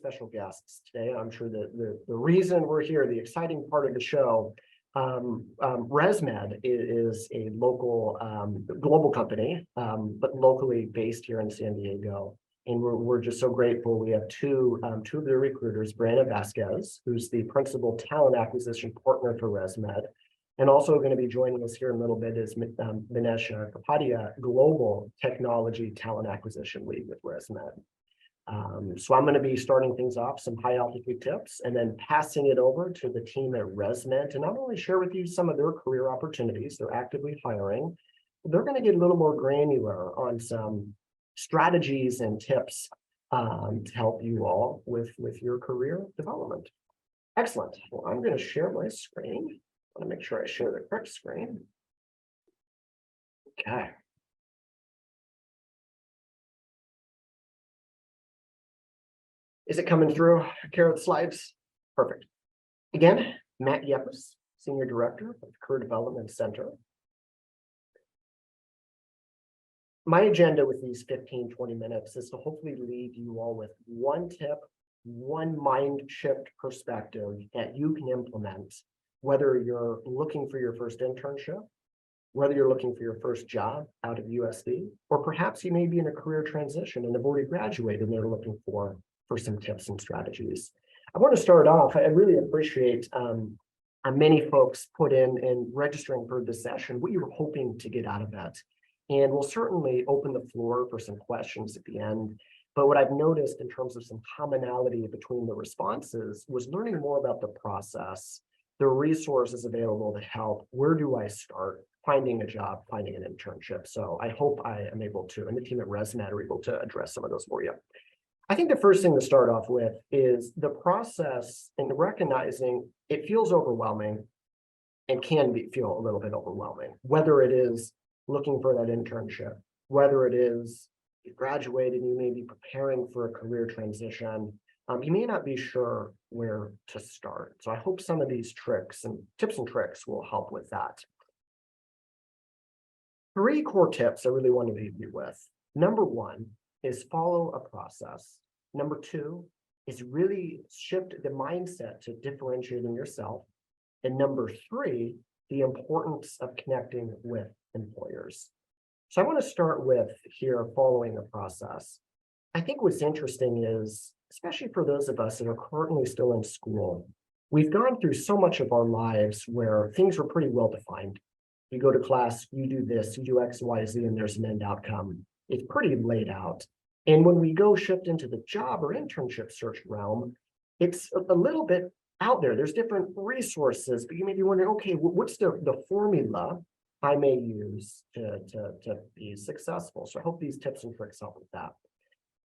special guests today. I'm sure that the reason we're here, the exciting part of the show, ResMed is a local, global company, but locally based here in San Diego. And we're just so grateful. We have two of the recruiters, Briana Vazquez, who's the principal talent acquisition partner for ResMed. And also going to be joining us here in a little bit is Minesh Kapadia, Global Technology Talent Acquisition Lead with ResMed. So I'm going to be starting things off, some high altitude tips, and then passing it over to the team at ResMed to not only share with you some of their career opportunities, they're actively hiring, but they're going to get a little more granular on some strategies and tips to help you all with your career development. Excellent. Well, I'm going to share my screen. I want to make sure I share the correct screen. Okay. Is it coming through, Carrot slides? Perfect. Again, Matt Yepez, Senior Director of the Career Development Center. My agenda with these 15, 20 minutes is to hopefully leave you all with one tip, one mind shift perspective that you can implement, whether you're looking for your first internship, whether you're looking for your first job out of USD, or perhaps you may be in a career transition and have already graduated and they're looking for some tips and strategies. I want to start off, I really appreciate many folks put in registering for this session, what you were hoping to get out of that. And we'll certainly open the floor for some questions at the end. But what I've noticed in terms of some commonality between the responses was learning more about the process, the resources available to help. Where do I start finding a job, finding an internship? So I hope I am able to, and the team at ResMed are able to address some of those for you. I think the first thing to start off with is the process and recognizing it feels overwhelming and can feel a little bit overwhelming, whether it is looking for that internship, whether it is you graduated and you may be preparing for a career transition. You may not be sure where to start. So I hope some of these tricks and tips and tricks will help with that. 3 core tips I really want to leave you with. Number 1 is follow a process. Number 2 is really shift the mindset to differentiating yourself. And number 3, the importance of connecting with employers. So I want to start with here following a process. I think what's interesting is, especially for those of us that are currently still in school, we've gone through so much of our lives where things were pretty well defined. You go to class, you do this, you do X, Y, Z, and there's an end outcome. It's pretty laid out. And when we go shift into the job or internship search realm, it's a little bit out there. There's different resources, but you may be wondering, okay, what's the formula I may use to be successful? So I hope these tips and tricks help with that.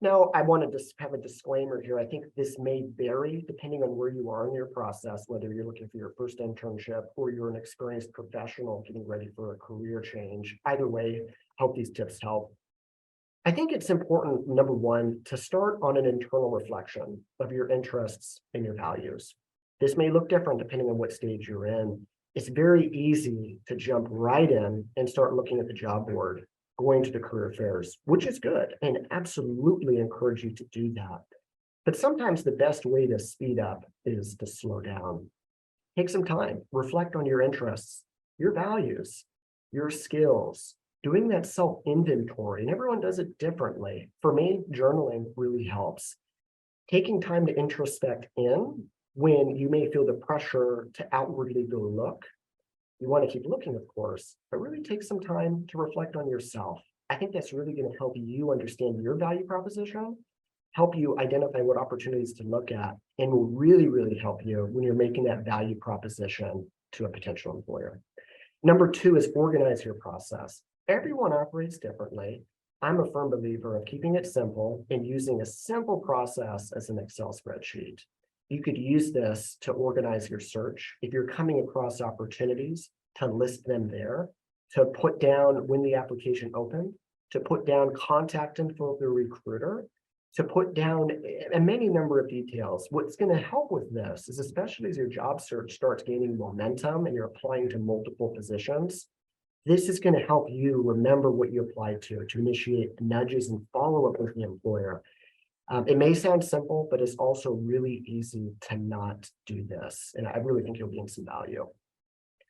Now, I want to just have a disclaimer here. I think this may vary depending on where you are in your process, whether you're looking for your first internship or you're an experienced professional getting ready for a career change. Either way, hope these tips help. I think it's important, number 1, to start on an internal reflection of your interests and your values. This may look different depending on what stage you're in. It's very easy to jump right in and start looking at the job board, going to the career fairs, which is good, and absolutely encourage you to do that. But sometimes the best way to speed up is to slow down. Take some time, reflect on your interests, your values, your skills, doing that self-inventory, and everyone does it differently. For me, journaling really helps. Taking time to introspect in when you may feel the pressure to outwardly go look. You want to keep looking, of course, but really take some time to reflect on yourself. I think that's really going to help you understand your value proposition, help you identify what opportunities to look at, and will really, really help you when you're making that value proposition to a potential employer. Number 2 is organize your process. Everyone operates differently. I'm a firm believer of keeping it simple and using a simple process as an Excel spreadsheet. You could use this to organize your search. If you're coming across opportunities, to list them there, to put down when the application opened, to put down contact info of the recruiter, to put down a many number of details. What's going to help with this is, especially as your job search starts gaining momentum and you're applying to multiple positions, this is going to help you remember what you applied to initiate nudges and follow up with the employer. It may sound simple, but it's also really easy to not do this. And I really think you'll gain some value.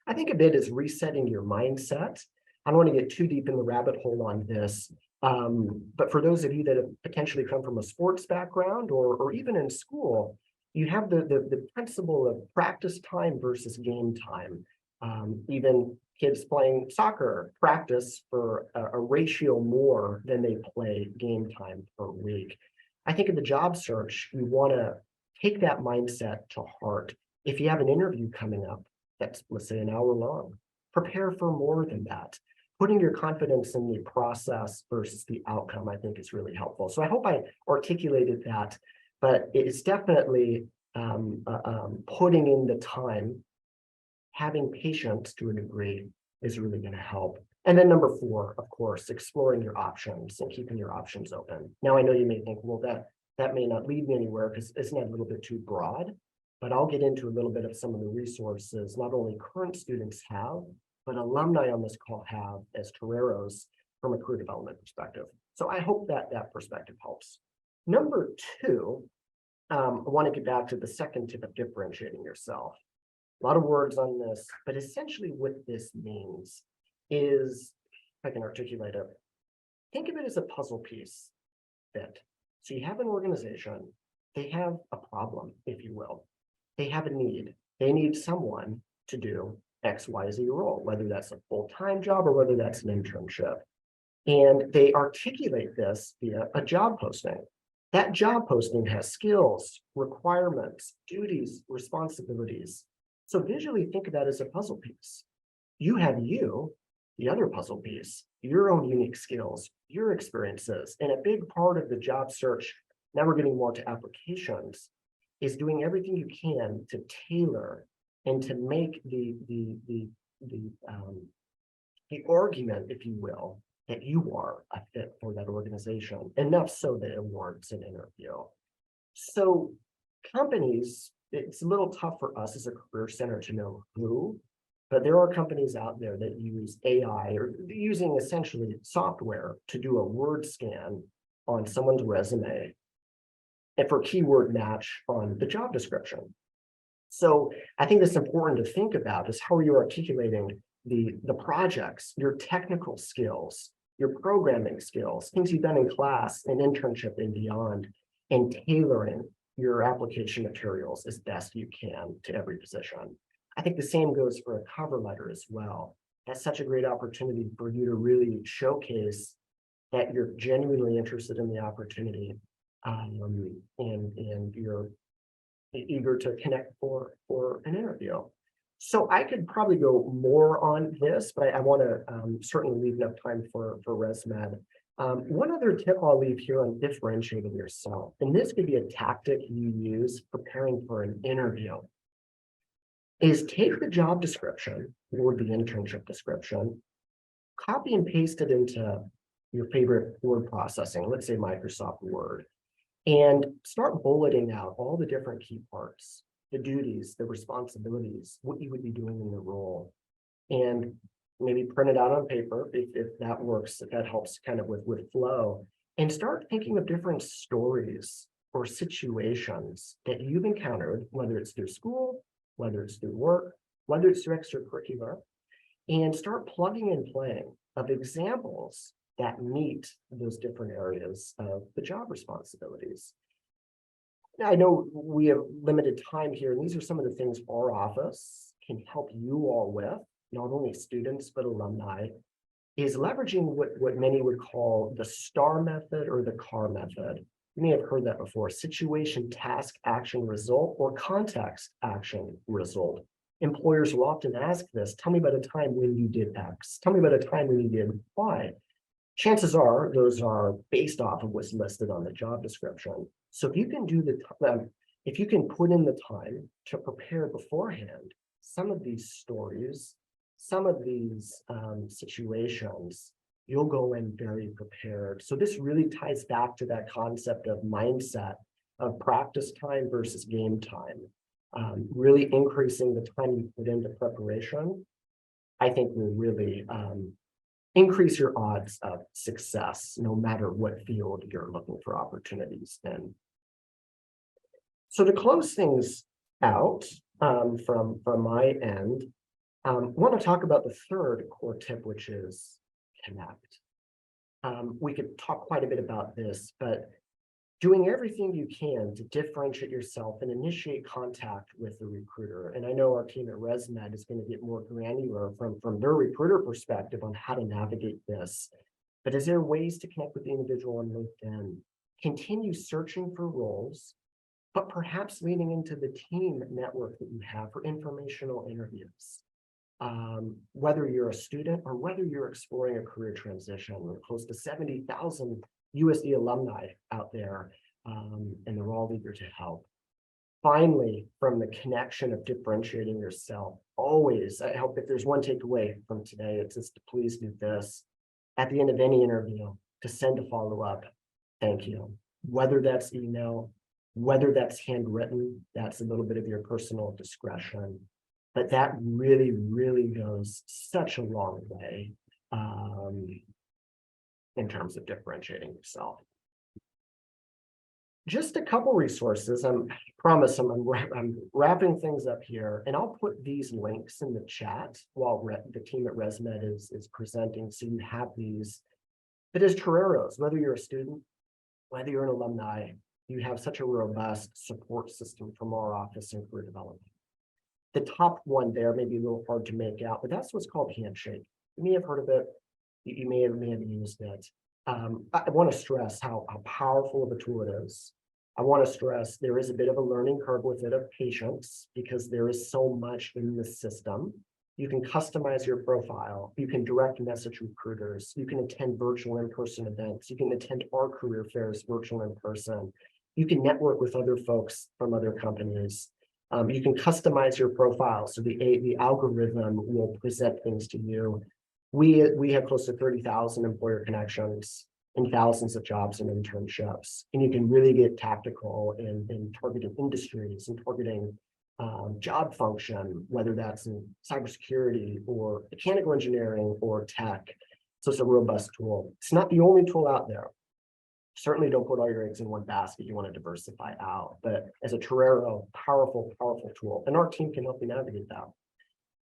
I think a bit is resetting your mindset. I don't want to get too deep in the rabbit hole on this. But for those of you that have potentially come from a sports background or even in school, you have the principle of practice time versus game time. Even kids playing soccer practice for a ratio more than they play game time per week. I think in the job search, we want to take that mindset to heart. If you have an interview coming up that's, let's say, an hour long, prepare for more than that. Putting your confidence in the process versus the outcome, I think, is really helpful. So I hope I articulated that, but it's definitely putting in the time, having patience to a degree is really going to help. And then number 4, of course, exploring your options and keeping your options open. Now, I know you may think, well, that may not lead me anywhere because isn't that a little bit too broad? But I'll get into a little bit of some of the resources not only current students have, but alumni on this call have as Toreros from a career development perspective. So I hope that that perspective helps. Number 2, I want to get back to the second tip of differentiating yourself. A lot of words on this, but essentially what this means is, if I can articulate it, think of it as a puzzle piece fit. So you have an organization, they have a problem, if you will. They have a need. They need someone to do X, Y, Z role, whether that's a full-time job or whether that's an internship. And they articulate this via a job posting. That job posting has skills, requirements, duties, responsibilities. So visually think of that as a puzzle piece. You have you, the other puzzle piece, your own unique skills, your experiences. And a big part of the job search, now we're getting more to applications, is doing everything you can to tailor and to make the argument, if you will, that you are a fit for that organization, enough so that it warrants an interview. So companies, it's a little tough for us as a career center to know who, but there are companies out there that use AI or using essentially software to do a word scan on someone's resume and for keyword match on the job description. So I think that's important to think about is how are you articulating the projects, your technical skills, your programming skills, things you've done in class and internship and beyond, and tailoring your application materials as best you can to every position. I think the same goes for a cover letter as well. That's such a great opportunity for you to really showcase that you're genuinely interested in the opportunity and you're eager to connect for an interview. So I could probably go more on this, but I want to certainly leave enough time for ResMed. One other tip I'll leave here on differentiating yourself, and this could be a tactic you use preparing for an interview, is take the job description or the internship description, copy and paste it into your favorite word processing, let's say Microsoft Word, and start bulleting out all the different key parts, the duties, the responsibilities, what you would be doing in the role, and maybe print it out on paper if that works, if that helps kind of with flow, and start thinking of different stories or situations that you've encountered, whether it's through school, whether it's through work, whether it's through extracurricular, and start plugging and playing of examples that meet those different areas of the job responsibilities. Now, I know we have limited time here, and these are some of the things our office can help you all with, not only students, but alumni, is leveraging what many would call the STAR method or the CAR method. You may have heard that before: situation, task, action, result, or context, action, result. Employers will often ask this: tell me about a time when you did X. Tell me about a time when you did Y. Chances are those are based off of what's listed on the job description. So if you can do if you can put in the time to prepare beforehand, some of these stories, some of these situations, you'll go in very prepared. So this really ties back to that concept of mindset of practice time versus game time. Really increasing the time you put into preparation, I think will really increase your odds of success, no matter what field you're looking for opportunities in. So to close things out from my end, I want to talk about the third core tip, which is connect. We could talk quite a bit about this, but doing everything you can to differentiate yourself and initiate contact with the recruiter. And I know our team at ResMed is going to get more granular from their recruiter perspective on how to navigate this. But is there ways to connect with the individual on LinkedIn? Continue searching for roles, but perhaps leaning into the team network that you have for informational interviews. Whether you're a student or whether you're exploring a career transition, we're close to 70,000 USD alumni out there, and they're all eager to help. Finally, from the connection of differentiating yourself, always, I hope if there's one takeaway from today, it's just to please do this. At the end of any interview, to send a follow-up thank you. Whether that's email, whether that's handwritten, that's a little bit of your personal discretion. But that really, really goes such a long way in terms of differentiating yourself. Just a couple resources. I promise I'm wrapping things up here, and I'll put these links in the chat while the team at ResMed is presenting, so you have these. But as Toreros, whether you're a student, whether you're an alumni, you have such a robust support system from our office in career development. The top one there may be a little hard to make out, but that's what's called Handshake. You may have heard of it. You may have used it. I want to stress how powerful of a tool it is. I want to stress there is a bit of a learning curve with it of patience because there is so much in the system. You can customize your profile. You can direct message recruiters. You can attend virtual in-person events. You can attend our career fairs virtual in person. You can network with other folks from other companies. You can customize your profile so the algorithm will present things to you. We have close to 30,000 employer connections and thousands of jobs and internships. And you can really get tactical in targeting industries and targeting job function, whether that's in cybersecurity or mechanical engineering or tech. So it's a robust tool. It's not the only tool out there. Certainly don't put all your eggs in one basket. You want to diversify out. But as a Torero, powerful, powerful tool. And our team can help you navigate that.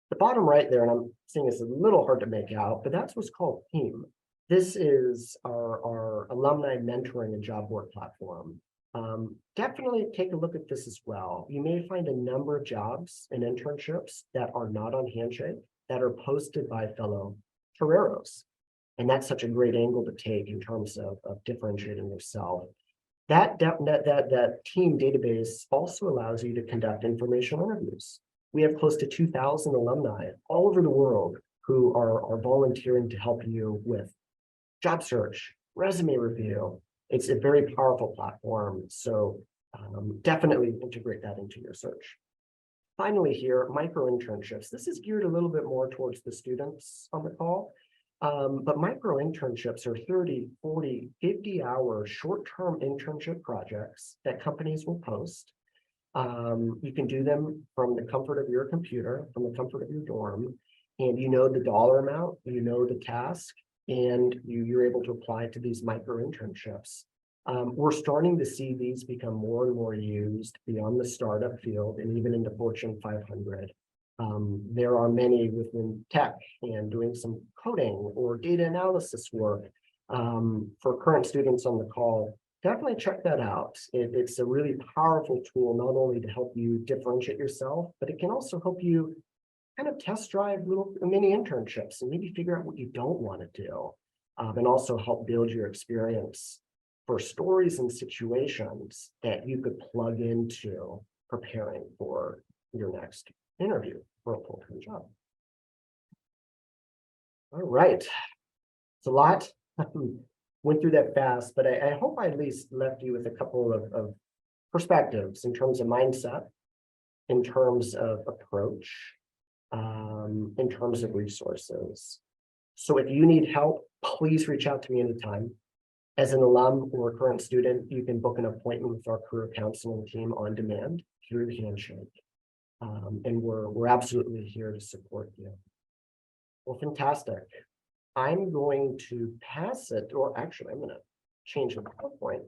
The bottom right there, and I'm seeing it's a little hard to make out, but that's what's called Team. This is our alumni mentoring and job work platform. Definitely take a look at this as well. You may find a number of jobs and internships that are not on Handshake that are posted by fellow Toreros. And that's such a great angle to take in terms of differentiating yourself. That team database also allows you to conduct informational interviews. We have close to 2,000 alumni all over the world who are volunteering to help you with job search, resume review. It's a very powerful platform. So definitely integrate that into your search. Finally here, micro internships. This is geared a little bit more towards the students on the call. But micro internships are 30, 40, 50-hour short-term internship projects that companies will post. You can do them from the comfort of your computer, from the comfort of your dorm, and you know the dollar amount, you know the task, and you're able to apply to these micro internships. We're starting to see these become more and more used beyond the startup field and even into Fortune 500. There are many within tech and doing some coding or data analysis work. For current students on the call, definitely check that out. It's a really powerful tool, not only to help you differentiate yourself, but it can also help you kind of test drive little mini internships and maybe figure out what you don't want to do, and also help build your experience for stories and situations that you could plug into preparing for your next interview for a full-time job. All right, it's a lot. Went through that fast, but I hope I at least left you with a couple of perspectives in terms of mindset, in terms of approach, in terms of resources. So if you need help, please reach out to me anytime. As an alum or a current student, you can book an appointment with our career counseling team on demand through Handshake. And we're absolutely here to support you. Well, fantastic. I'm going to pass it, or actually, I'm going to change the PowerPoint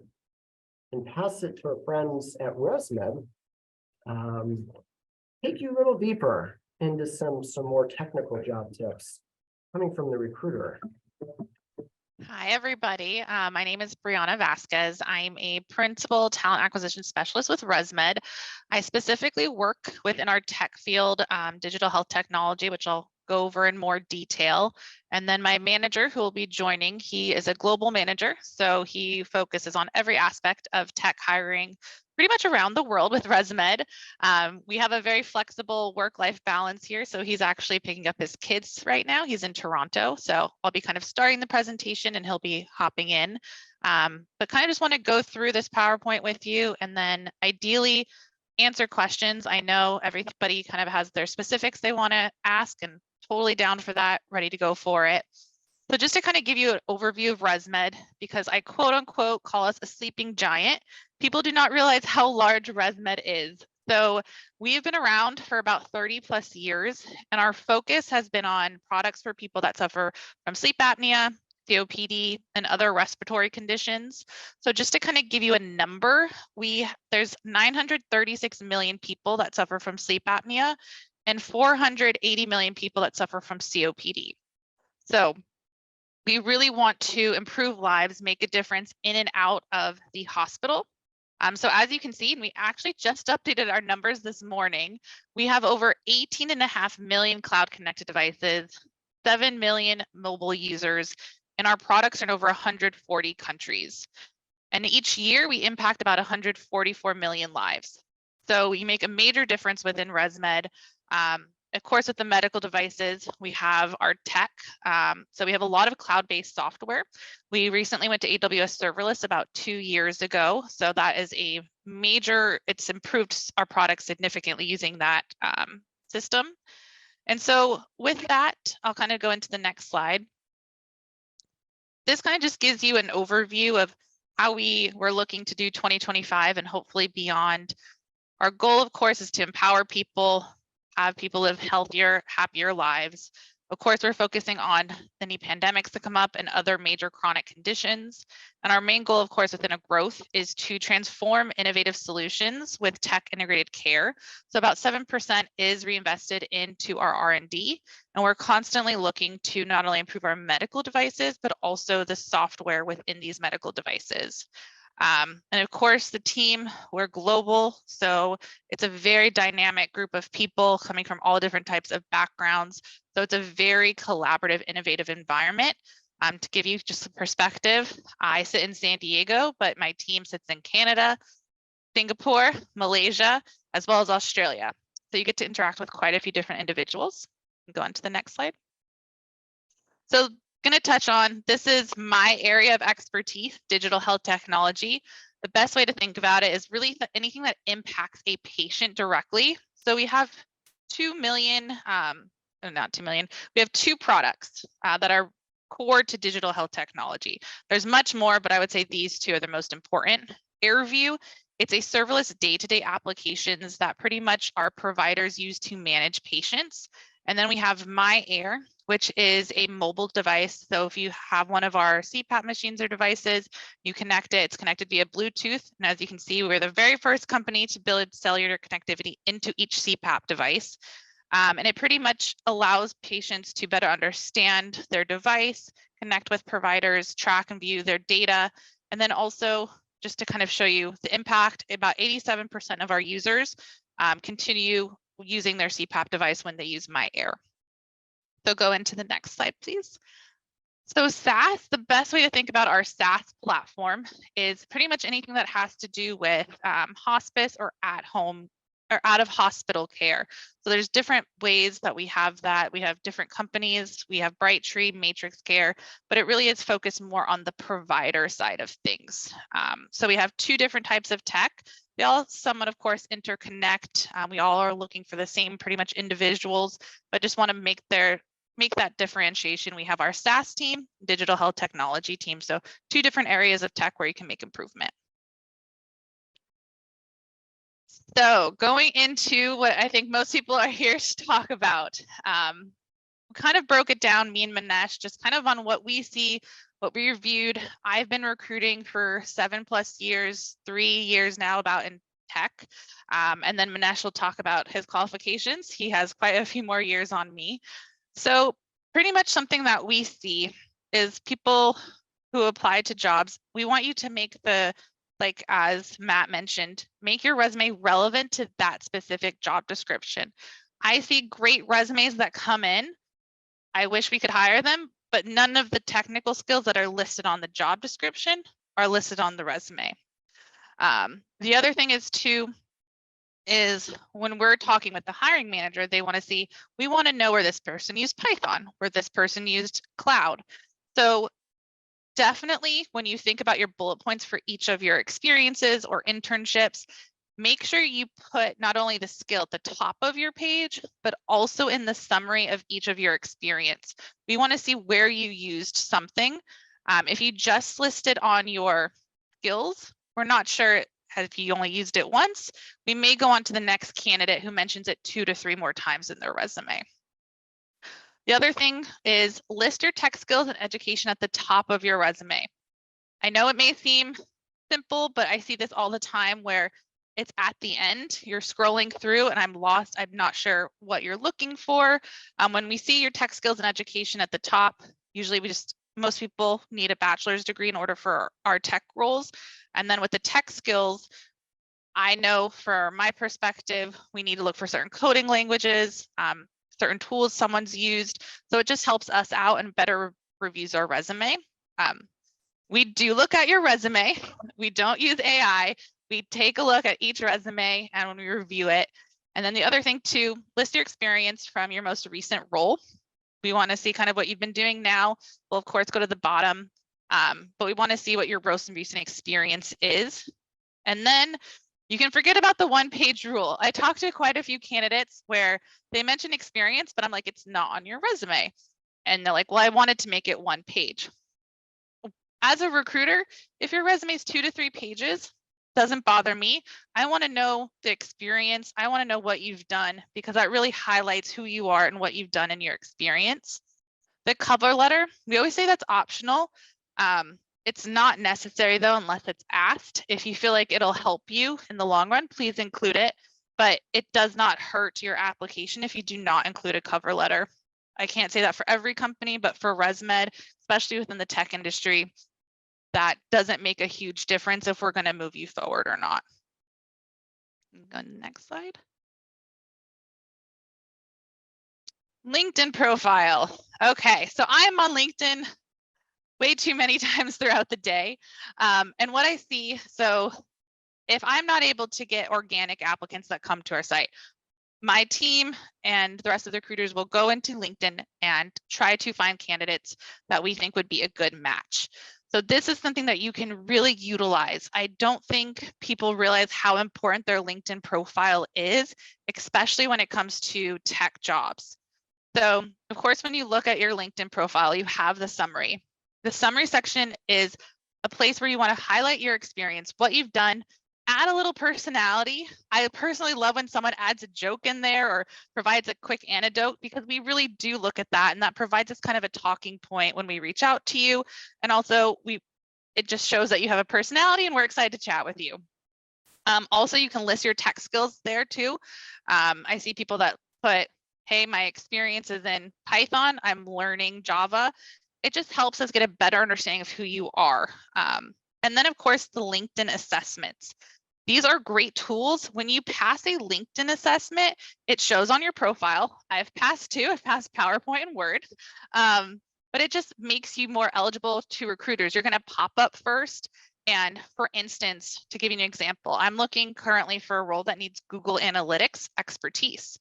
and pass it to our friends at ResMed. Take you a little deeper into some more technical job tips coming from the recruiter. Hi, everybody. My name is Briana Vazquez. I'm a principal talent acquisition specialist with ResMed. I specifically work within our tech field, digital health technology, which I'll go over in more detail. And then my manager who will be joining, he is a global manager. So he focuses on every aspect of tech hiring pretty much around the world with ResMed. We have a very flexible work-life balance here. So he's actually picking up his kids right now. He's in Toronto. So I'll be kind of starting the presentation and he'll be hopping in. But kind of just want to go through this PowerPoint with you and then ideally answer questions. I know everybody kind of has their specifics they want to ask and totally down for that, ready to go for it. So just to kind of give you an overview of ResMed, because I quote unquote call us a sleeping giant, people do not realize how large ResMed is. So we have been around for about 30 plus years, and our focus has been on products for people that suffer from sleep apnea, COPD, and other respiratory conditions. So just to kind of give you a number, there's 936 million people that suffer from sleep apnea and 480 million people that suffer from COPD. So we really want to improve lives, make a difference in and out of the hospital. So as you can see, and we actually just updated our numbers this morning, we have over 18.5 million cloud connected devices, 7 million mobile users, and our products are in over 140 countries. And each year we impact about 144 million lives. So we make a major difference within ResMed. Of course, with the medical devices, we have our tech. So we have a lot of cloud-based software. We recently went to AWS serverless about 2 years ago. So that is a major, it's improved our products significantly using that system. And so with that, I'll kind of go into the next slide. This kind of just gives you an overview of how we're looking to do 2025 and hopefully beyond. Our goal, of course, is to empower people, have people live healthier, happier lives. Of course, we're focusing on any pandemics that come up and other major chronic conditions. And our main goal, of course, within a growth is to transform innovative solutions with tech integrated care. So about 7% is reinvested into our R&D. And we're constantly looking to not only improve our medical devices, but also the software within these medical devices. And of course, the team, we're global, so it's a very dynamic group of people coming from all different types of backgrounds. So it's a very collaborative, innovative environment. To give you just some perspective, I sit in San Diego, but my team sits in Canada, Singapore, Malaysia, as well as Australia. So you get to interact with quite a few different individuals. Go on to the next slide. So going to touch on, this is my area of expertise, digital health technology. The best way to think about it is really anything that impacts a patient directly. So we have 2 million, not 2 million, we have 2 products that are core to digital health technology. There's much more, but I would say these 2 are the most important. AirView, it's a serverless day-to-day applications that pretty much our providers use to manage patients. And then we have myAir, which is a mobile device. So if you have one of our CPAP machines or devices, you connect it, it's connected via Bluetooth. And as you can see, we're the very first company to build cellular connectivity into each CPAP device. And it pretty much allows patients to better understand their device, connect with providers, track and view their data. And then also, just to kind of show you the impact, about 87% of our users continue using their CPAP device when they use myAir. So go into the next slide, please. So SaaS, the best way to think about our SaaS platform is pretty much anything that has to do with hospice or at home or out of hospital care. So there's different ways that we have that. We have different companies. We have Brightree, Matrix Care, but it really is focused more on the provider side of things. So we have 2 different types of tech. They all somewhat, of course, interconnect. We all are looking for the same pretty much individuals, but just want to make that differentiation. We have our SaaS team, digital health technology team. So 2 different areas of tech where you can make improvement. So going into what I think most people are here to talk about. kind of broke it down, me and Minesh, just kind of on what we see, what we reviewed. I've been recruiting for 7+ years, 3 years now about in tech. And then Minesh will talk about his qualifications. He has quite a few more years on me. So pretty much something that we see is people who apply to jobs, we want you to make like as Matt mentioned, make your resume relevant to that specific job description. I see great resumes that come in. I wish we could hire them, but none of the technical skills that are listed on the job description are listed on the resume. The other thing is when we're talking with the hiring manager, they want to see, we want to know where this person used Python, where this person used cloud. So definitely when you think about your bullet points for each of your experiences or internships, make sure you put not only the skill at the top of your page, but also in the summary of each of your experience. We want to see where you used something. If you just listed on your skills, we're not sure if you only used it once. We may go on to the next candidate who mentions it 2 to 3 more times in their resume. The other thing is list your tech skills and education at the top of your resume. I know it may seem simple, but I see this all the time where it's at the end, you're scrolling through and I'm lost. I'm not sure what you're looking for. When we see your tech skills and education at the top, usually most people need a bachelor's degree in order for our tech roles. And then with the tech skills, I know for my perspective, we need to look for certain coding languages, certain tools someone's used. So it just helps us out and better reviews our resume. We do look at your resume. We don't use AI. We take a look at each resume and when we review it. And then the other thing too, list your experience from your most recent role. We want to see kind of what you've been doing now. We'll of course go to the bottom, but we want to see what your most recent experience is. And then you can forget about the 1-page rule. I talked to quite a few candidates where they mention experience, but I'm like, it's not on your resume. And they're like, well, I wanted to make it 1 page. As a recruiter, if your resume is 2 to 3 pages, doesn't bother me. I want to know the experience. I want to know what you've done because that really highlights who you are and what you've done in your experience. The cover letter, we always say that's optional. It's not necessary though, unless it's asked. If you feel like it'll help you in the long run, please include it, but it does not hurt your application if you do not include a cover letter. I can't say that for every company, but for ResMed, especially within the tech industry, that doesn't make a huge difference if we're going to move you forward or not. Go to the next slide. LinkedIn profile. Okay, so I am on LinkedIn way too many times throughout the day. And what I see, so if I'm not able to get organic applicants that come to our site, my team and the rest of the recruiters will go into LinkedIn and try to find candidates that we think would be a good match. So this is something that you can really utilize. I don't think people realize how important their LinkedIn profile is, especially when it comes to tech jobs. So of course, when you look at your LinkedIn profile, you have the summary. The summary section is a place where you want to highlight your experience, what you've done, add a little personality. I personally love when someone adds a joke in there or provides a quick anecdote because we really do look at that and that provides us kind of a talking point when we reach out to you. And also it just shows that you have a personality and we're excited to chat with you. Also, you can list your tech skills there too. I see people that put, hey, my experience is in Python, I'm learning Java. It just helps us get a better understanding of who you are. And then of course, the LinkedIn assessments. These are great tools. When you pass a LinkedIn assessment, it shows on your profile. I've passed 2, I've passed PowerPoint and Word, but it just makes you more eligible to recruiters. You're gonna pop up first. And for instance, to give you an example, I'm looking currently for a role that needs Google Analytics expertise.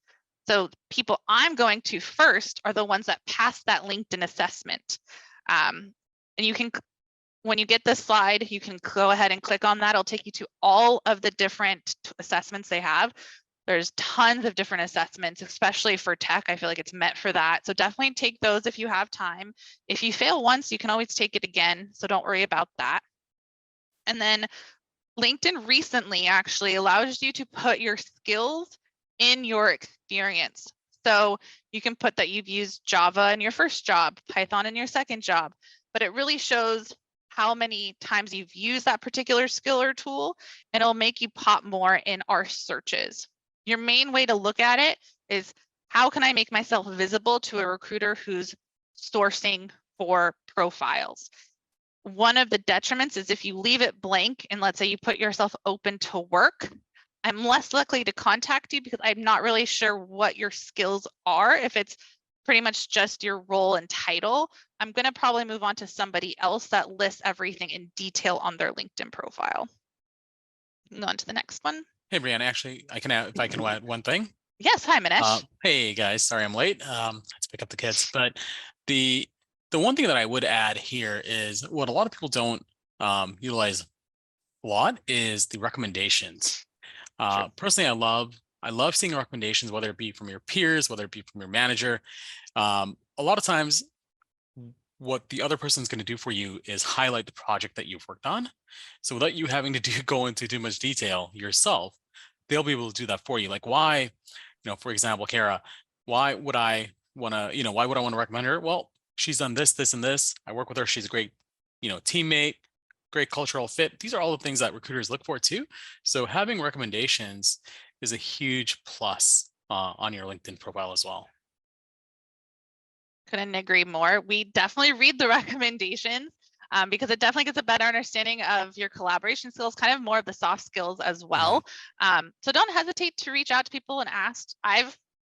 So people I'm going to first are the ones that pass that LinkedIn assessment. And you can, when you get this slide, you can go ahead and click on that. It'll take you to all of the different assessments they have. There's tons of different assessments, especially for tech. I feel like it's meant for that. So definitely take those if you have time. If you fail once, you can always take it again. So don't worry about that. And then LinkedIn recently actually allows you to put your skills in your experience. So you can put that you've used Java in your first job, Python in your second job, but it really shows how many times you've used that particular skill or tool, and it'll make you pop more in our searches. Your main way to look at it is, how can I make myself visible to a recruiter who's sourcing for profiles? One of the detriments is if you leave it blank and let's say you put yourself open to work, I'm less likely to contact you because I'm not really sure what your skills are. If it's pretty much just your role and title, I'm going to probably move on to somebody else that lists everything in detail on their LinkedIn profile. Go on to the next one. Hey, Briana, actually, I can add, if I can add one thing. Yes, hi, Minesh. Hey guys, sorry I'm late. Let's pick up the kids. But the one thing that I would add here is what a lot of people don't utilize a lot is the recommendations. Sure. Personally, I love seeing recommendations, whether it be from your peers, whether it be from your manager. A lot of times, what the other person's going to do for you is highlight the project that you've worked on. So without you having to go into too much detail yourself, they'll be able to do that for you. Like why, for example, Kara, why would I want to recommend her? Well, she's done this, this, and this. I work with her. She's a great, teammate, great cultural fit. These are all the things that recruiters look for too. So having recommendations is a huge plus on your LinkedIn profile as well. Couldn't agree more. We definitely read the recommendations because it definitely gets a better understanding of your collaboration skills, kind of more of the soft skills as well. So don't hesitate to reach out to people and ask. I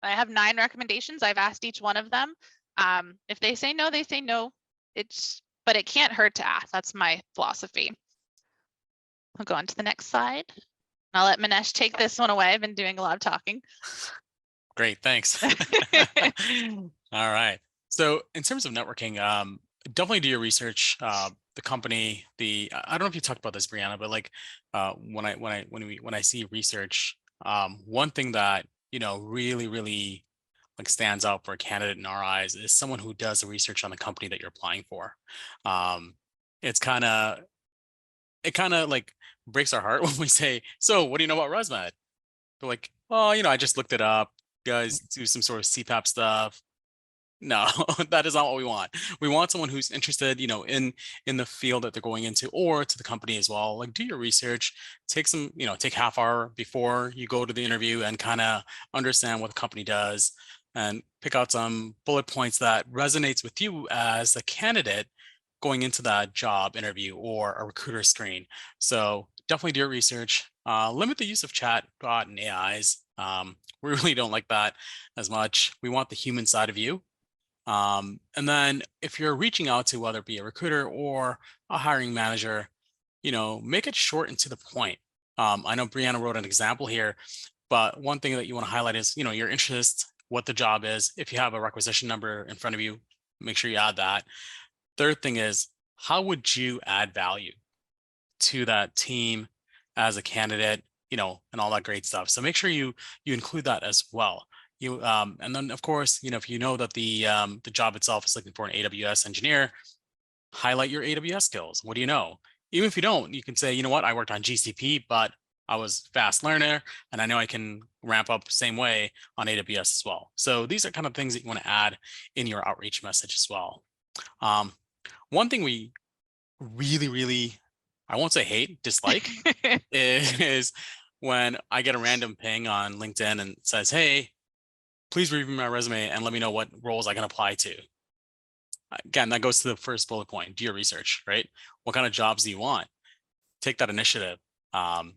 have 9 recommendations. I've asked each one of them. If they say no, they say no. But it can't hurt to ask. That's my philosophy. I'll go on to the next slide. I'll let Minesh take this one away. I've been doing a lot of talking. Great, thanks. All right. So in terms of networking, definitely do your research. The company, I don't know if you talked about this, Briana, but like when I see research, one thing that really like stands out for a candidate in our eyes is someone who does the research on the company that you're applying for. It kind of like breaks our heart when we say, "So, what do you know about ResMed?" They're like, "Oh, I just looked it up. You guys do some sort of CPAP stuff." No, that is not what we want. We want someone who's interested, in the field that they're going into, or to the company as well. Like, do your research, take half hour before you go to the interview and kind of understand what the company does, and pick out some bullet points that resonates with you as a candidate going into that job interview or a recruiter screen. So definitely do your research. Limit the use of chat bot and AIs. We really don't like that as much. We want the human side of you. And then if you're reaching out to whether it be a recruiter or a hiring manager, make it short and to the point. I know Briana wrote an example here, but one thing that you want to highlight is, your interest, what the job is. If you have a requisition number in front of you, make sure you add that. Third thing is, how would you add value to that team as a candidate, and all that great stuff. So make sure you include that as well. And then of course, if you know that the job itself is looking for an AWS engineer, highlight your AWS skills. What do you know? Even if you don't, you can say, you know what, I worked on GCP, but I was fast learner and I know I can ramp up the same way on AWS as well. So these are kind of things that you want to add in your outreach message as well. One thing we really, I won't say hate, dislike is when I get a random ping on LinkedIn and it says, hey, please review my resume and let me know what roles I can apply to. Again, that goes to the first bullet point. Do your research, right? What kind of jobs do you want? Take that initiative. And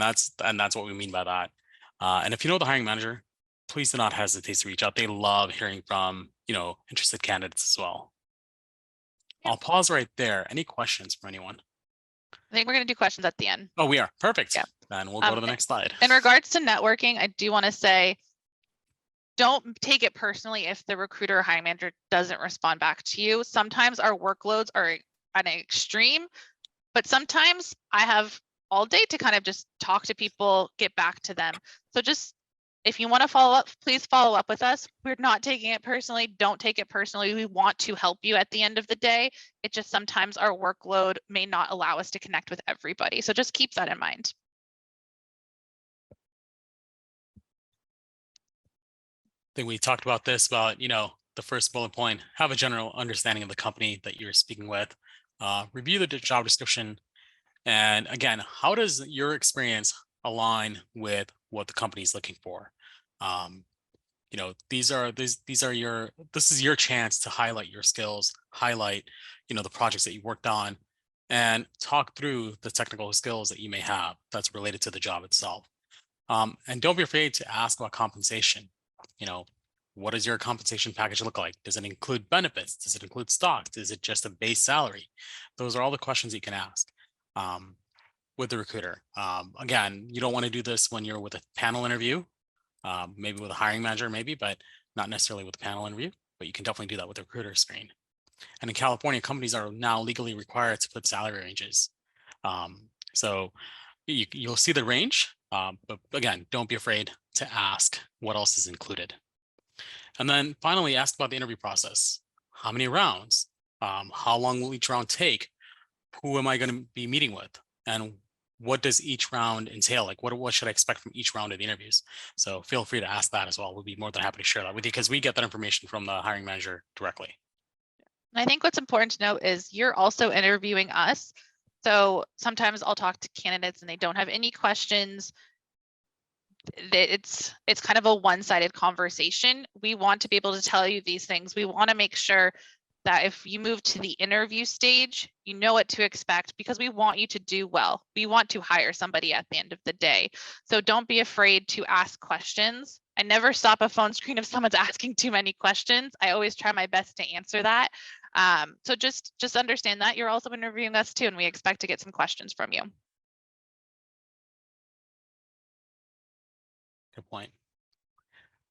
that's what we mean by that. And if you know the hiring manager, please do not hesitate to reach out. They love hearing from, interested candidates as well. I'll pause right there. Any questions from anyone? I think we're going to do questions at the end. Oh, we are. Perfect. Yeah. Then we'll go to the next slide. In regards to networking, I do want to say, don't take it personally if the recruiter or hiring manager doesn't respond back to you. Sometimes our workloads are at an extreme, but sometimes I have all day to kind of just talk to people, get back to them. So just, if you want to follow up, please follow up with us. We're not taking it personally. Don't take it personally. We want to help you at the end of the day. It just sometimes our workload may not allow us to connect with everybody. So just keep that in mind. think we talked about this about, the first bullet point, have a general understanding of the company that you're speaking with, review the job description. And again, how does your experience align with what the company is looking for? This is your chance to highlight your skills, highlight, the projects that you worked on, and talk through the technical skills that you may have that's related to the job itself. And don't be afraid to ask about compensation. You know, what does your compensation package look like? Does it include benefits? Does it include stocks? Is it just a base salary? Those are all the questions you can ask with the recruiter. Again, you don't want to do this when you're with a panel interview, maybe with a hiring manager, maybe, but not necessarily with a panel interview. But you can definitely do that with the recruiter screen. And in California, companies are now legally required to put salary ranges. So you'll see the range, but again, don't be afraid to ask what else is included. And then finally, ask about the interview process. How many rounds? How long will each round take? Who am I going to be meeting with? And what does each round entail? Like, what should I expect from each round of the interviews? So feel free to ask that as well. We'll be more than happy to share that with you because we get that information from the hiring manager directly. I think what's important to note is you're also interviewing us. So sometimes I'll talk to candidates and they don't have any questions. It's kind of a one-sided conversation. We want to be able to tell you these things. We want to make sure that if you move to the interview stage, you know what to expect because we want you to do well. We want to hire somebody at the end of the day. So don't be afraid to ask questions. I never stop a phone screen if someone's asking too many questions. I always try my best to answer that. So just understand that you're also interviewing us too, and we expect to get some questions from you. Good point.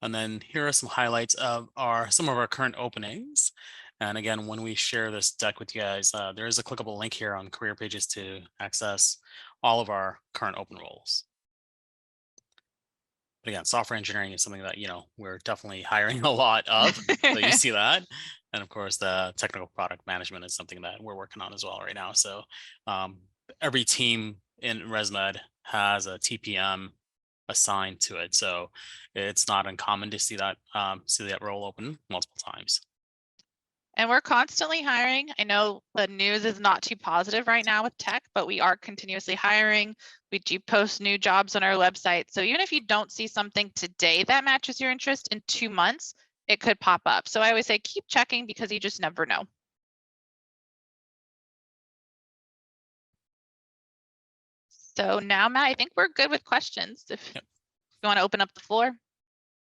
And then here are some highlights of some of our current openings. And again, when we share this deck with you guys, there is a clickable link here on career pages to access all of our current open roles. But again, software engineering is something that, we're definitely hiring a lot of. So you see that. And of course, the technical product management is something that we're working on as well right now. So every team in ResMed has a TPM assigned to it. So it's not uncommon to see that role open multiple times. And we're constantly hiring. I know the news is not too positive right now with tech, but we are continuously hiring. We do post new jobs on our website. So even if you don't see something today that matches your interest, in 2 months, it could pop up. So I always say keep checking because you just never know. So now, Matt, I think we're good with questions. If you want to open up the floor.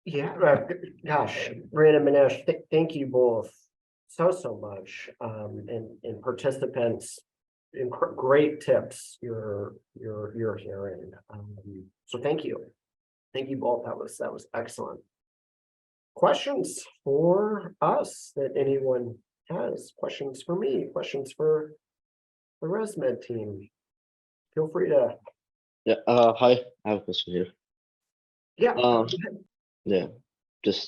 Yeah, gosh, Briana and Minesh, thank you both so much, and participants, great tips you're hearing. So thank you both. That was excellent. Questions for us that anyone has? Questions for me? Questions for the ResMed team? Feel free to. Yeah. Hi. I have a question here. Yeah. Yeah.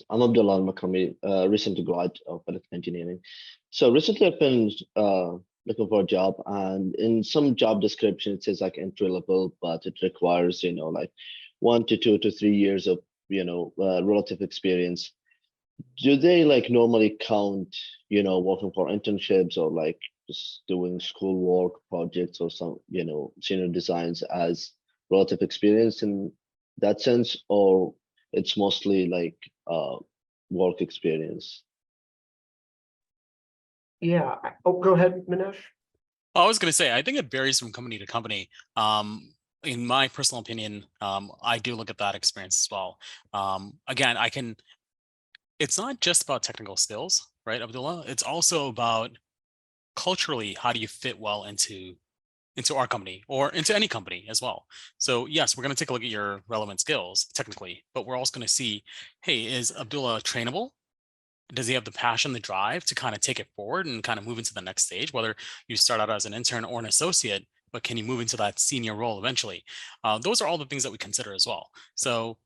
I'm Abdullah Makami, recently graduate of electrical engineering. So recently I've been looking for a job, and in some job description it says like entry level, but it requires like 1 to 2 to 3 years of relative experience. Do they like normally count working for internships or like just doing schoolwork projects or some senior designs as relative experience in that sense, or it's mostly like work experience? Yeah. Oh, go ahead, Minesh. I was going to say, I think it varies from company to company. In my personal opinion, I do look at that experience as well. Again, it's not just about technical skills, right, Abdullah? It's also about culturally, how do you fit well into our company or into any company as well. So yes, we're going to take a look at your relevant skills technically, but we're also going to see, hey, is Abdullah trainable? Does he have the passion, the drive to kind of take it forward and kind of move into the next stage, whether you start out as an intern or an associate, but can you move into that senior role eventually? Those are all the things that we consider as well. So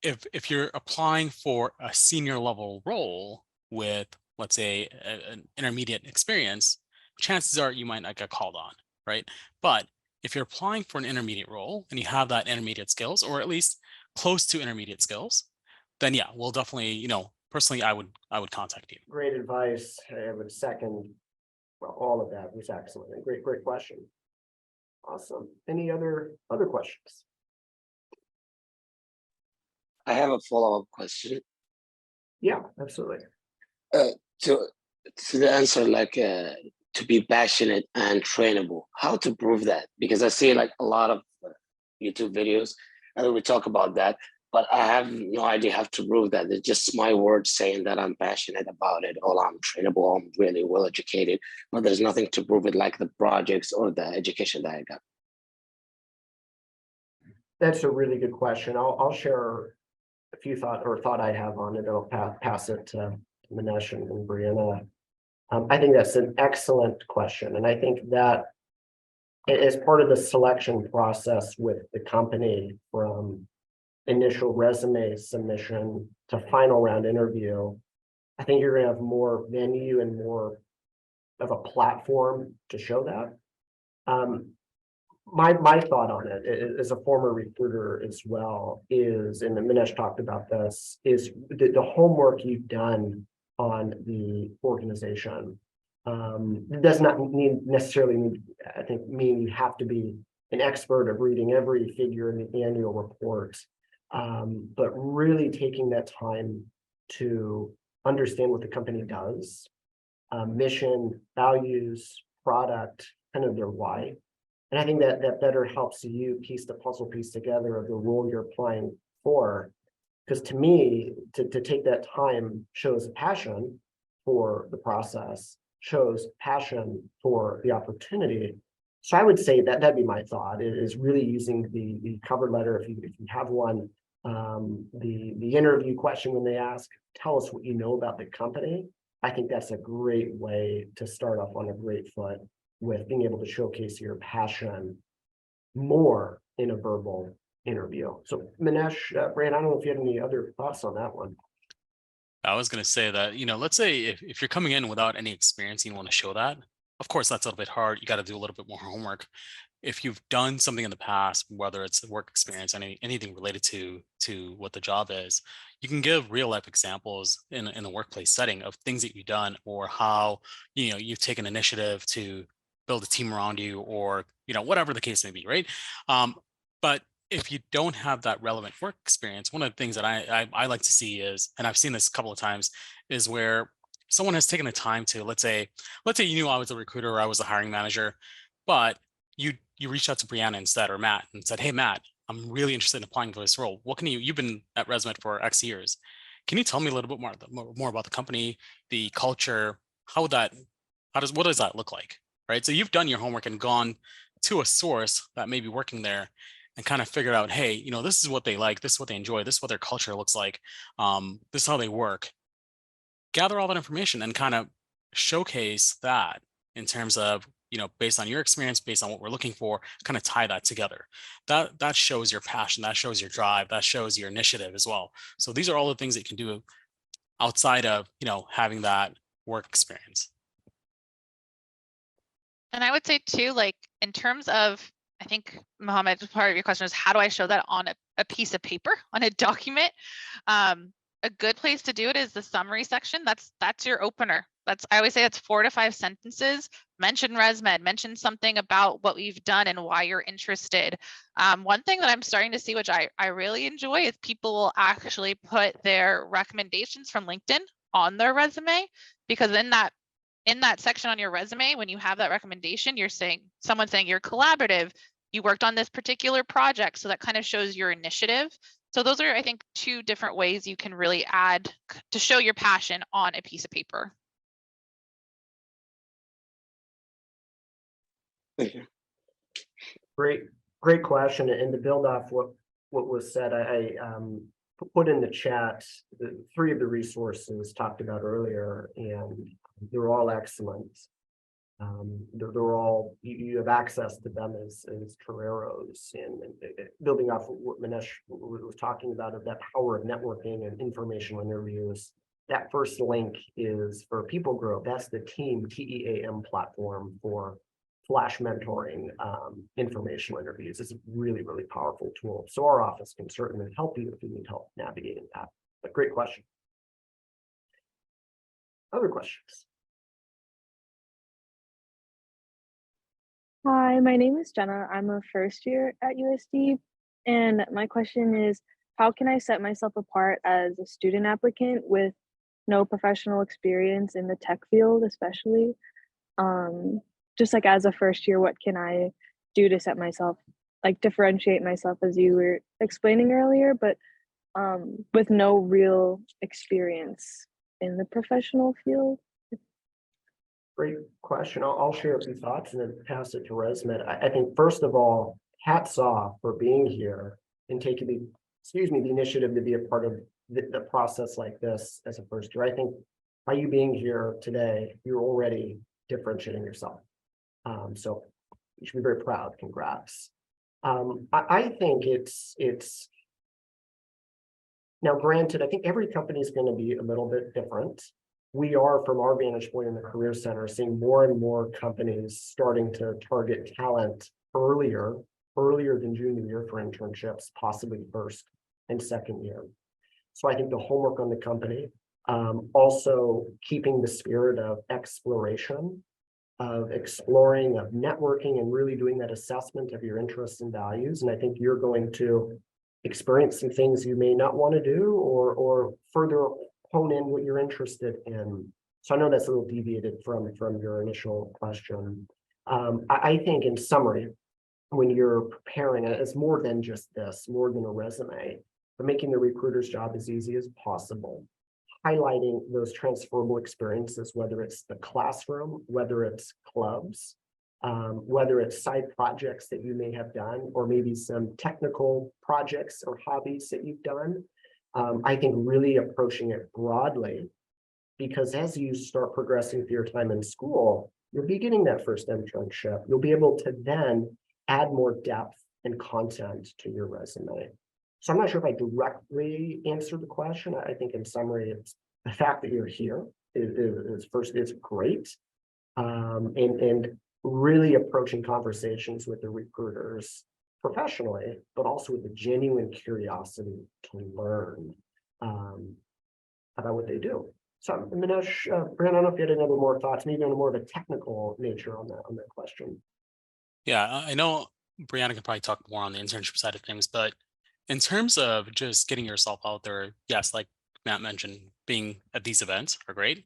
if you're applying for a senior level role with, let's say, an intermediate experience, chances are you might not get called on, right? But if you're applying for an intermediate role and you have that intermediate skills, or at least close to intermediate skills, then yeah, we'll definitely, personally, I would contact you. Great advice. I would second, well, all of that was excellent and great question. Awesome. Any other questions? I have a follow-up question. Yeah, absolutely. To the answer, like to be passionate and trainable, how to prove that? Because I see like a lot of YouTube videos and we talk about that, but I have no idea how to prove that. It's just my words saying that I'm passionate about it, or I'm trainable, I'm really well educated, but there's nothing to prove it, like the projects or the education that I got. That's a really good question. I'll share a few thought I have on it. I'll pass it to Minesh and Briana. I think that's an excellent question. And I think that as part of the selection process with the company, from initial resume submission to final round interview, I think you're gonna have more venue and more of a platform to show that. My thought on it as a former recruiter as well is, and Minesh talked about this, is the homework you've done on the organization. Does not necessarily mean you have to be an expert of reading every figure in the annual report, but really taking that time to understand what the company does, mission, values, product, kind of their why. And I think that better helps you piece the puzzle piece together of the role you're applying for. Because to me, to take that time shows passion for the process, shows passion for the opportunity. So I would say that'd be my thought, is really using the cover letter, if you have one, the interview question when they ask, tell us what you know about the company. I think that's a great way to start off on a great foot with being able to showcase your passion more in a verbal interview. So Minesh, Brian, I don't know if you had any other thoughts on that one. I was going to say that, let's say if you're coming in without any experience, and you want to show that, of course, that's a little bit hard. You got to do a little bit more homework. If you've done something in the past, whether it's work experience, anything related to what the job is, you can give real life examples in a workplace setting of things that you've done, or how, you've taken initiative to build a team around you, or, whatever the case may be, right? But if you don't have that relevant work experience, one of the things that I like to see is, and I've seen this a couple of times, is where someone has taken the time to, let's say you knew I was a recruiter or I was a hiring manager, but you reached out to Briana instead, or Matt, and said, hey Matt, I'm really interested in applying for this role. What can you've been at ResMed for X years. Can you tell me a little bit more about the company, the culture, what does that look like? Right. So you've done your homework and gone to a source that may be working there, and kind of figured out, hey, this is what they like, this is what they enjoy, this is what their culture looks like, this is how they work. Gather all that information and kind of showcase that in terms of, based on your experience, based on what we're looking for, kind of tie that together. That shows your passion, that shows your drive, that shows your initiative as well. So these are all the things that you can do outside of, having that work experience. And I would say too, like in terms of, I think Mohammed, part of your question is, how do I show that on a piece of paper, on a document? A good place to do it is the summary section. That's your opener. I always say it's 4 to 5 sentences. Mention ResMed, mention something about what we've done and why you're interested. One thing that I'm starting to see, which I really enjoy, is people will actually put their recommendations from LinkedIn on their resume, because in that section on your resume, when you have that recommendation, you're saying, someone's saying you're collaborative, you worked on this particular project. So that kind of shows your initiative. So those are, I think, 2 different ways you can really add to show your passion on a piece of paper. Thank you. Great question. And to build off what was said, I put in the chat 3 of the resources talked about earlier, and they're all excellent. They're all, you have access to them as Toreros, and building off what Minesh was talking about, of that power of networking and informational interviews. That first link is for People Grow. That's the TEAM platform for flash mentoring, informational interviews. It's a really, really powerful tool. So our office can certainly help you if you need help navigating that. A great question. Other questions? Hi, my name is Jenna. I'm a first year at USD, and my question is, how can I set myself apart as a student applicant with no professional experience in the tech field, especially? Just like as a first year, what can I do to set myself, like differentiate myself as you were explaining earlier, but with no real experience in the professional field? Great question. I'll share a few thoughts and then pass it to ResMed. I think first of all, hats off for being here and taking the initiative to be a part of the process like this as a first year. I think by you being here today, you're already differentiating yourself. So you should be very proud. Congrats. I think it's now granted, I think every company is going to be a little bit different. We are, from our vantage point in the Career Center, seeing more and more companies starting to target talent earlier than junior year for internships, possibly first and second year. So I think the homework on the company, also keeping the spirit of exploration, of exploring, of networking, and really doing that assessment of your interests and values. And I think you're going to experience some things you may not want to do, or further hone in what you're interested in. So I know that's a little deviated from your initial question. I think in summary, when you're preparing, it's more than just this, more than a resume, but making the recruiter's job as easy as possible, highlighting those transferable experiences, whether it's the classroom, whether it's clubs, whether it's side projects that you may have done, or maybe some technical projects or hobbies that you've done. I think really approaching it broadly, because as you start progressing through your time in school, you'll be getting that first internship. You'll be able to then add more depth and content to your resume. So I'm not sure if I directly answered the question. I think in summary, it's the fact that you're here is great. And really approaching conversations with the recruiters professionally, but also with a genuine curiosity to learn about what they do. So Minesh, Briana, I don't know if you had any other more thoughts, maybe on a more of a technical nature on that question. Yeah, I know Briana can probably talk more on the internship side of things, but in terms of just getting yourself out there, yes, like Matt mentioned, being at these events are great.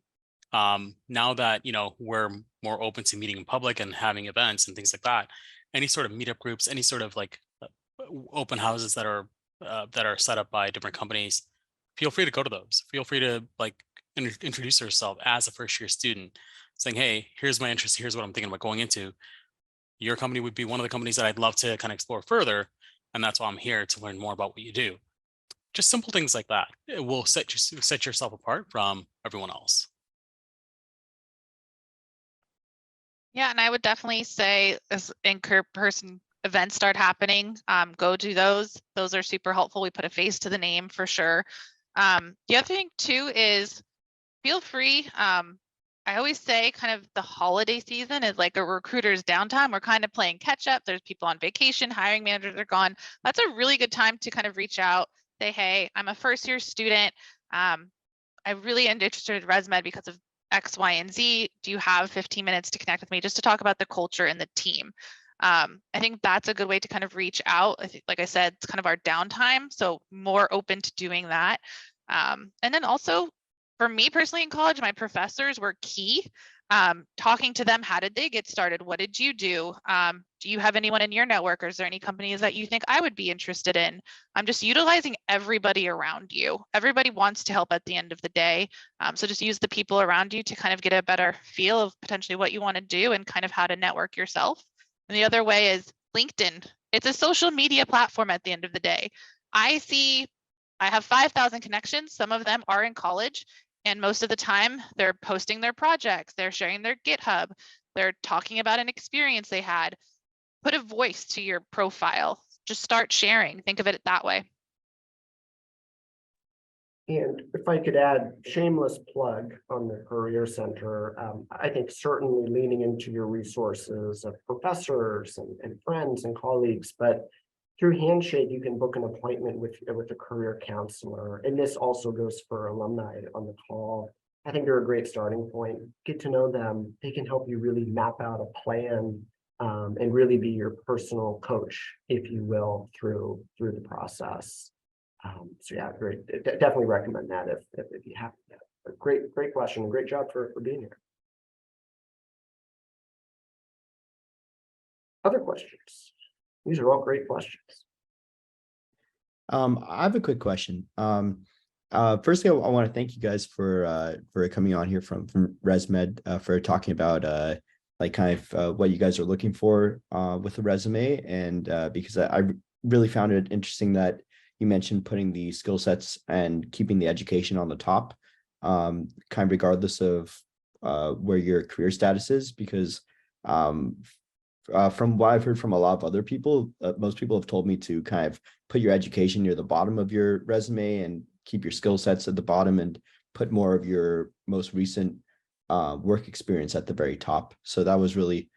Now that, we're more open to meeting in public and having events and things like that, any sort of meetup groups, any sort of like open houses that are set up by different companies, feel free to go to those. Feel free to introduce yourself as a first year student, saying, hey, here's my interest, here's what I'm thinking about going into. Your company would be one of the companies that I'd love to kind of explore further. And that's why I'm here, to learn more about what you do. Just simple things like that. It will set yourself apart from everyone else. Yeah, and I would definitely say as in-person events start happening, go do those. Those are super helpful. We put a face to the name for sure. The other thing too is feel free. I always say kind of the holiday season is like a recruiter's downtime. We're kind of playing catch up. There's people on vacation, hiring managers are gone. That's a really good time to kind of reach out, say, hey, I'm a first year student. I really am interested in ResMed because of X, Y, and Z. Do you have 15 minutes to connect with me just to talk about the culture and the team? I think that's a good way to kind of reach out. I think, like I said, it's kind of our downtime. So more open to doing that. And then also for me personally in college, my professors were key. Talking to them, how did they get started? What did you do? Do you have anyone in your network, or is there any companies that you think I would be interested in? I'm just utilizing everybody around you. Everybody wants to help at the end of the day. So just use the people around you to kind of get a better feel of potentially what you want to do and kind of how to network yourself. And the other way is LinkedIn. It's a social media platform at the end of the day. I have 5,000 connections. Some of them are in college. And most of the time they're posting their projects, they're sharing their GitHub, they're talking about an experience they had. Put a voice to your profile. Just start sharing. Think of it that way. And if I could add, shameless plug on the Career Center, I think certainly leaning into your resources of professors and friends and colleagues, but Through Handshake, you can book an appointment with a career counselor, and this also goes for alumni on the call. I think they're a great starting point. Get to know them. They can help you really map out a plan and really be your personal coach, if you will, through the process. So yeah, great. Definitely recommend that if you have that. Great question. Great job for being here. Other questions? These are all great questions. I have a quick question. Firstly, I want to thank you guys for coming on here from ResMed for talking about like kind of what you guys are looking for with the resume, and because I really found it interesting that you mentioned putting the skill sets and keeping the education on the top, kind of regardless of where your career status is, because from what I've heard from a lot of other people, most people have told me to kind of put your education near the bottom of your resume and keep your skill sets at the bottom and put more of your most recent work experience at the very top. So that was really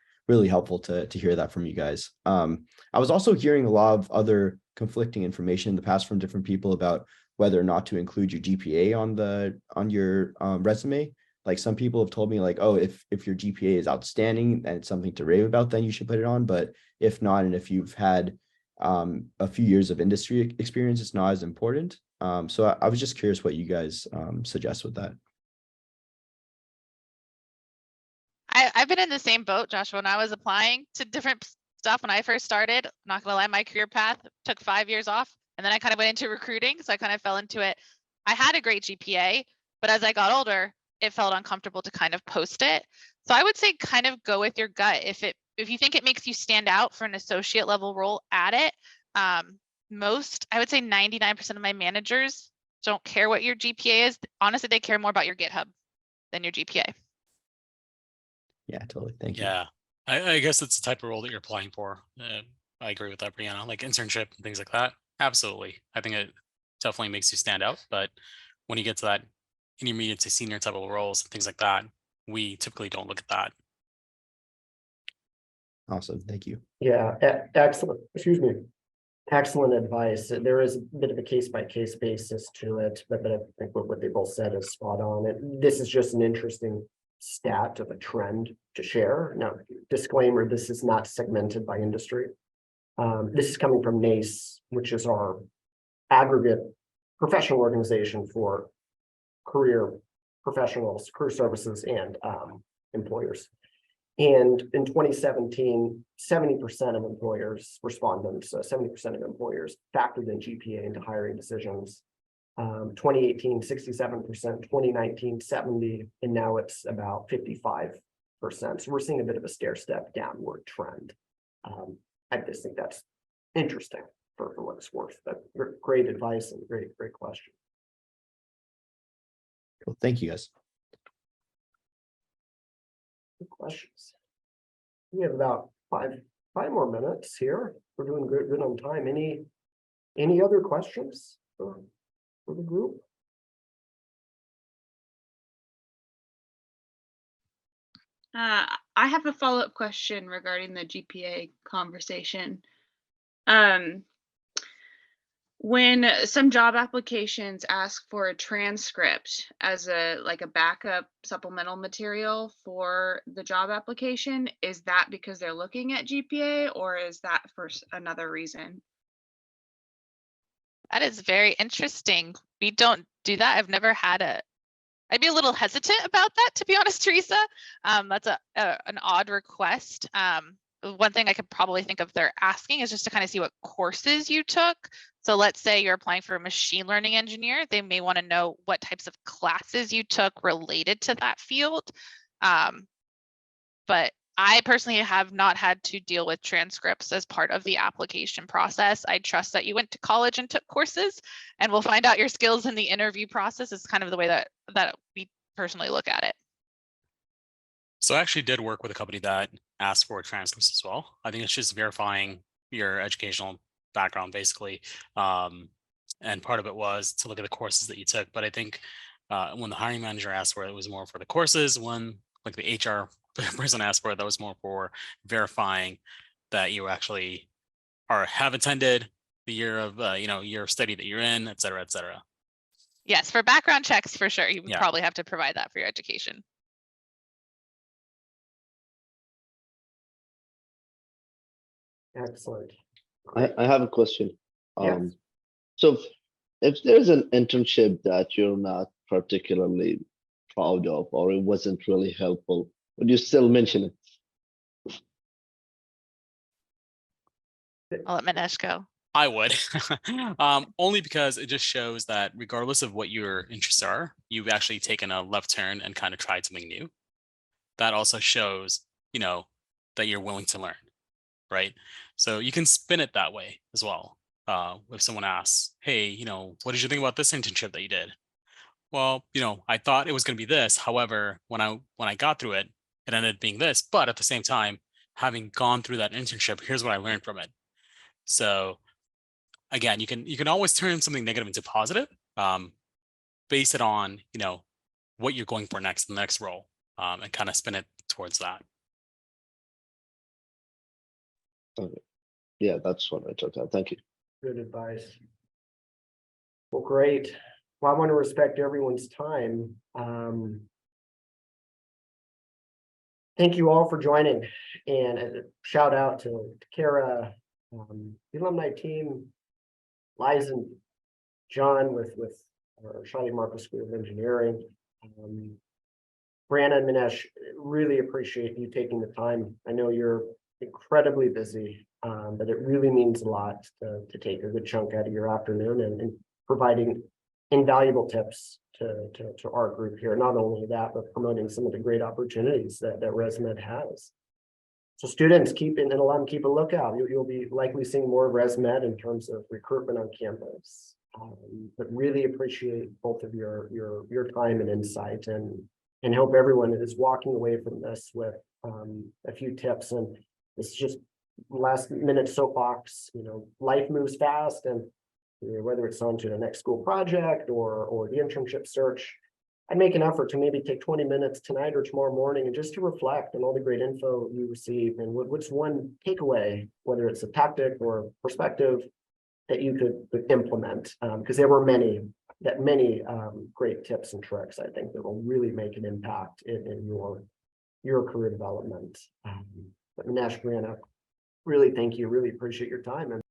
helpful to hear that from you guys. I was also hearing a lot of other conflicting information in the past from different people about whether or not to include your GPA on your resume. Like some people have told me like, oh, if your GPA is outstanding and it's something to rave about, then you should put it on. But if not, and if you've had a few years of industry experience, it's not as important. So I was just curious what you guys suggest with that. I've been in the same boat, Joshua. When I was applying to different stuff when I first started, not gonna lie, my career path took 5 years off, and then I kind of went into recruiting, so I kind of fell into it. I had a great GPA, but as I got older, it felt uncomfortable to kind of post it. So I would say kind of go with your gut. If you think it makes you stand out for an associate level role, add it. I would say 99% of my managers don't care what your GPA is. Honestly, they care more about your GitHub than your GPA. Yeah, totally. Thank you. Yeah, I guess it's the type of role that you're applying for. I agree with that, Briana. Like internship and things like that. Absolutely. I think it definitely makes you stand out. But when you get to that intermediate to senior type of roles and things like that, we typically don't look at that. Awesome. Thank you. Yeah, excellent. Excuse me. Excellent advice. There is a bit of a case-by-case basis to it, but I think what they both said is spot on. This is just an interesting stat of a trend to share. Now, disclaimer, this is not segmented by industry. This is coming from NACE, which is our aggregate professional organization for career professionals, career services, and employers. And in 2017, 70% of employers, respondents, 70% of employers factored in GPA into hiring decisions. 2018, 67%, 2019, 70%, and now it's about 55%. So we're seeing a bit of a stair-step downward trend. I just think that's interesting for what it's worth. But great advice and great question. Cool. Thank you, guys. Good questions. We have about five more minutes here. We're doing good on time. Any other questions for the group? I have a follow-up question regarding the GPA conversation. When some job applications ask for a transcript as a backup supplemental material for the job application, is that because they're looking at GPA, or is that for another reason? That is very interesting. We don't do that. I've never had I'd be a little hesitant about that, to be honest, Teresa. That's an odd request. One thing I could probably think of they're asking is just to kind of see what courses you took. So let's say you're applying for a machine learning engineer. They may want to know what types of classes you took related to that field. But I personally have not had to deal with transcripts as part of the application process. I trust that you went to college and took courses, and we'll find out your skills in the interview process. Is kind of the way that we personally look at it. So I actually did work with a company that asked for transcripts as well. I think it's just verifying your educational background, basically. And part of it was to look at the courses that you took. But I think when the hiring manager asked for it, it was more for the courses. When like the HR person asked for it, that was more for verifying that you were actually or have attended the year of, year of study that you're in, et cetera, et cetera. Yes, for background checks, for sure. You would Yeah. probably have to provide that for your education. Excellent. I have a question. Yes. So if there's an internship that you're not particularly proud of, or it wasn't really helpful, would you still mention it? I'll let Minesh go. I would, only because it just shows that regardless of what your interests are, you've actually taken a left turn and kind of tried something new. That also shows, that you're willing to learn, right? So you can spin it that way as well. If someone asks, hey, what did you think about this internship that you did? Well, I thought it was going to be this. However, when I got through it, it ended up being this. But at the same time, having gone through that internship, here's what I learned from it. So again, you can always turn something negative into positive, base it on, what you're going for next, the next role, and kind of spin it towards that. Okay. Yeah, that's what I took out. Thank you. Good advice. Well, great. Well, I want to respect everyone's time. Thank you all for joining, and a shout out to Kara, the alumni team, Liza and John with our Shiley-Marcos School of Engineering. Briana and Minesh, really appreciate you taking the time. I know you're incredibly busy, but it really means a lot to take a good chunk out of your afternoon and providing invaluable tips to our group here. Not only that, but promoting some of the great opportunities that ResMed has. So students, keep a lookout. You'll be likely seeing more of ResMed in terms of recruitment on campus. But really appreciate both of your time and insight, and hope everyone is walking away from this with a few tips. And it's just last minute soapbox. Life moves fast, and whether it's onto the next school project or the internship search, I'd make an effort to maybe take 20 minutes tonight or tomorrow morning and just to reflect on all the great info you receive, and what's one takeaway, whether it's a tactic or perspective that you could implement, because there were many great tips and tricks, I think, that will really make an impact in your career development. But Minesh, Briana, really thank you. Really appreciate your time. And